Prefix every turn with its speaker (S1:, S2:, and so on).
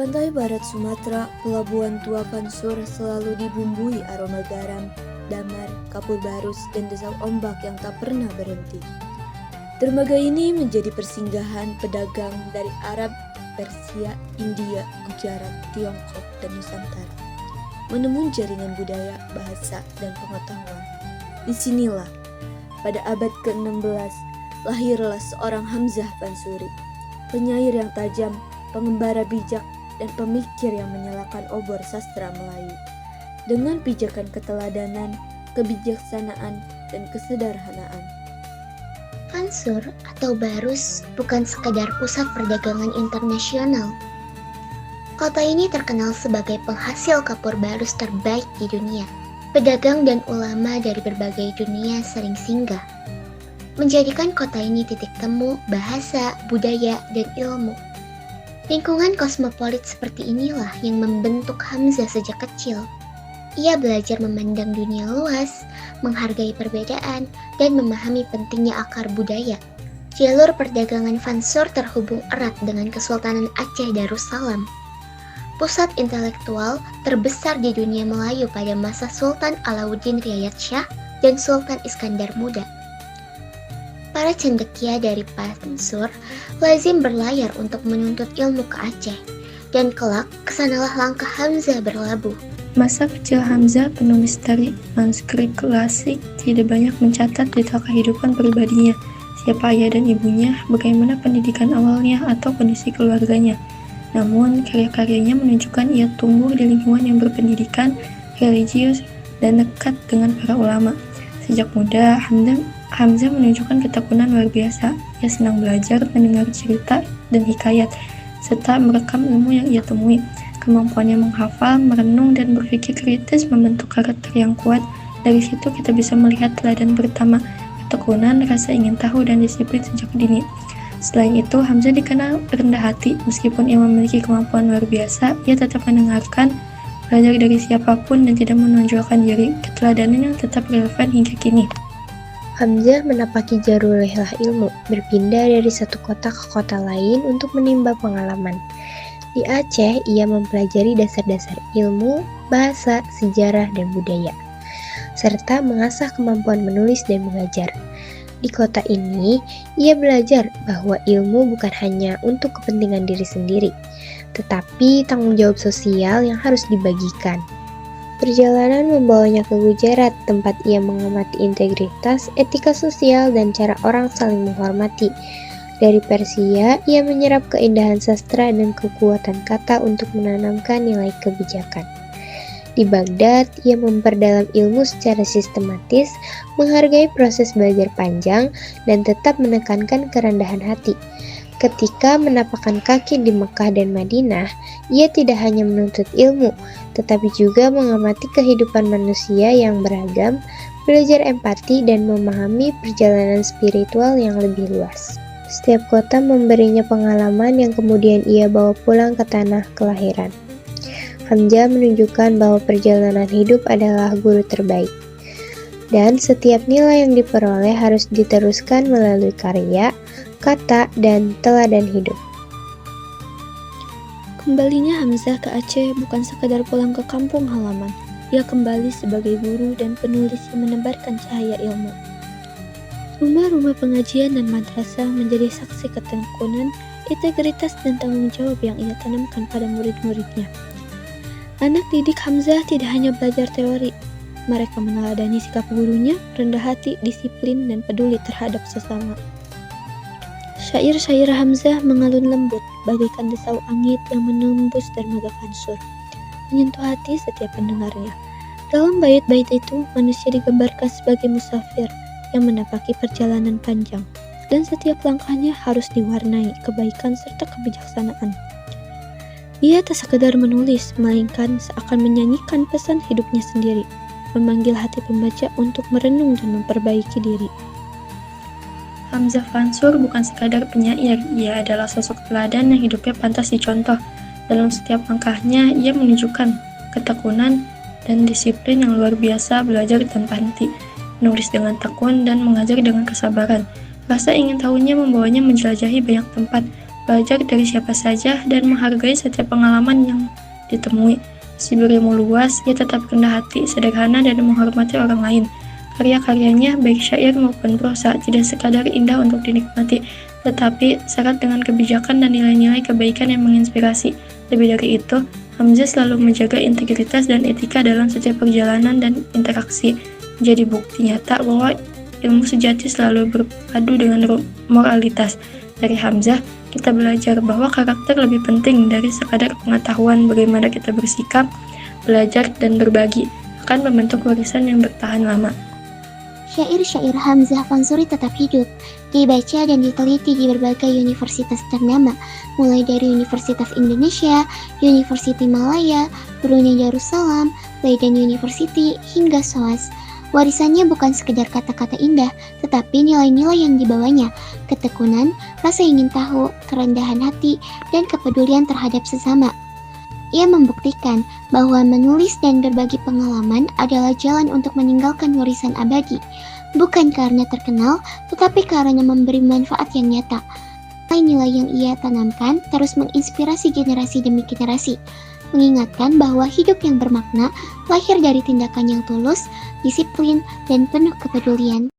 S1: pantai barat Sumatera, Pelabuhan Tua Vansur selalu dibumbui aroma garam, damar, kapur barus, dan desau ombak yang tak pernah berhenti. Dermaga ini menjadi persinggahan pedagang dari Arab, Persia, India, Gujarat, Tiongkok, dan Nusantara. Menemui jaringan budaya, bahasa, dan pengetahuan. Disinilah, pada abad ke-16, lahirlah seorang Hamzah Fansuri, penyair yang tajam, pengembara bijak, dan pemikir yang menyalakan obor sastra Melayu. Dengan pijakan keteladanan, kebijaksanaan, dan kesederhanaan.
S2: Vansur atau Barus bukan sekadar pusat perdagangan internasional. Kota ini terkenal sebagai penghasil kapur barus terbaik di dunia. Pedagang dan ulama dari berbagai dunia sering singgah, menjadikan kota ini titik temu bahasa, budaya, dan ilmu. Lingkungan kosmopolit seperti inilah yang membentuk Hamzah sejak kecil. Ia belajar memandang dunia luas, menghargai perbedaan, dan memahami pentingnya akar budaya. Jalur perdagangan Vansur terhubung erat dengan Kesultanan Aceh Darussalam, pusat intelektual terbesar di dunia Melayu pada masa Sultan Alauddin Riyad Shah dan Sultan Iskandar Muda. Para cendekia dari Vansur lazim berlayar untuk menuntut ilmu ke Aceh, dan kelak kesanalah langkah Hamzah berlabuh.
S3: Masa kecil Hamzah, penulis dari manuskrip klasik, tidak banyak mencatat detail kehidupan pribadinya, siapa ayah dan ibunya, bagaimana pendidikan awalnya, atau kondisi keluarganya. Namun, karya-karyanya menunjukkan ia tumbuh di lingkungan yang berpendidikan, religius, dan dekat dengan para ulama. Sejak muda, Hamzah menunjukkan ketekunan luar biasa. Ia senang belajar, mendengar cerita dan hikayat, serta merekam ilmu yang ia temui. Kemampuannya menghafal, merenung, dan berpikir kritis membentuk karakter yang kuat. Dari situ kita bisa melihat teladan pertama, ketekunan, rasa ingin tahu, dan disiplin sejak dini. Selain itu, Hamzah dikenal rendah hati. Meskipun ia memiliki kemampuan luar biasa, ia tetap mendengarkan, belajar dari siapapun, dan tidak menonjolkan diri. Keteladanannya tetap relevan hingga kini.
S4: Hamzah menapaki jalur rihlah ilmu, berpindah dari satu kota ke kota lain untuk menimba pengalaman. Di Aceh, ia mempelajari dasar-dasar ilmu, bahasa, sejarah, dan budaya, serta mengasah kemampuan menulis dan mengajar. Di kota ini, ia belajar bahwa ilmu bukan hanya untuk kepentingan diri sendiri, tetapi tanggung jawab sosial yang harus dibagikan. Perjalanan membawanya ke Gujarat, tempat ia mengamati integritas, etika sosial, dan cara orang saling menghormati. Dari Persia, ia menyerap keindahan sastra dan kekuatan kata untuk menanamkan nilai kebijakan. Di Baghdad, ia memperdalam ilmu secara sistematis, menghargai proses belajar panjang, dan tetap menekankan kerendahan hati. Ketika menapakkan kaki di Mekah dan Madinah, ia tidak hanya menuntut ilmu, tetapi juga mengamati kehidupan manusia yang beragam, belajar empati, dan memahami perjalanan spiritual yang lebih luas. Setiap kota memberinya pengalaman yang kemudian ia bawa pulang ke tanah kelahiran. Hamzah menunjukkan bahwa perjalanan hidup adalah guru terbaik, dan setiap nilai yang diperoleh harus diteruskan melalui karya, kata, dan teladan hidup.
S1: Kembalinya Hamzah ke Aceh bukan sekadar pulang ke kampung halaman. Ia kembali sebagai guru dan penulis yang menebarkan cahaya ilmu. Rumah-rumah pengajian dan madrasah menjadi saksi ketekunan, integritas, dan tanggung jawab yang ia tanamkan pada murid-muridnya. Anak didik Hamzah tidak hanya belajar teori, mereka meneladani sikap gurunya, rendah hati, disiplin, dan peduli terhadap sesama. Syair-syair Hamzah mengalun lembut, bagaikan desau angin yang menembus dermaga Vansur, menyentuh hati setiap pendengarnya. Dalam bait-bait itu, manusia digambarkan sebagai musafir yang menapaki perjalanan panjang, dan setiap langkahnya harus diwarnai kebaikan serta kebijaksanaan. Ia tak sekedar menulis, melainkan seakan menyanyikan pesan hidupnya sendiri, memanggil hati pembaca untuk merenung dan memperbaiki diri.
S3: Hamzah Vansur bukan sekadar penyair, ia adalah sosok teladan yang hidupnya pantas dicontoh. Dalam setiap langkahnya, ia menunjukkan ketekunan dan disiplin yang luar biasa, belajar tanpa henti, menulis dengan tekun, dan mengajar dengan kesabaran. Rasa ingin tahunya membawanya menjelajahi banyak tempat, belajar dari siapa saja, dan menghargai setiap pengalaman yang ditemui. Meski berilmu luas, ia tetap rendah hati, sederhana, dan menghormati orang lain. Karya-karyanya, baik syair maupun prosa, tidak sekadar indah untuk dinikmati, tetapi syarat dengan kebijakan dan nilai-nilai kebaikan yang menginspirasi. Lebih dari itu, Hamzah selalu menjaga integritas dan etika dalam setiap perjalanan dan interaksi, menjadi bukti nyata bahwa ilmu sejati selalu berpadu dengan moralitas. Dari Hamzah, kita belajar bahwa karakter lebih penting dari sekadar pengetahuan. Bagaimana kita bersikap, belajar, dan berbagi akan membentuk warisan yang bertahan lama.
S2: Syair-syair Hamzah Fansuri tetap hidup, dibaca dan diteliti di berbagai universitas ternama, mulai dari Universitas Indonesia, University Malaya, Brunei Darussalam, Leiden University, hingga SOAS. Warisannya bukan sekedar kata-kata indah, tetapi nilai-nilai yang dibawanya, ketekunan, rasa ingin tahu, kerendahan hati, dan kepedulian terhadap sesama. Ia membuktikan bahwa menulis dan berbagi pengalaman adalah jalan untuk meninggalkan warisan abadi, bukan karena terkenal, tetapi karena memberi manfaat yang nyata. Nilai-nilai yang ia tanamkan terus menginspirasi generasi demi generasi, mengingatkan bahwa hidup yang bermakna lahir dari tindakan yang tulus, disiplin, dan penuh kepedulian.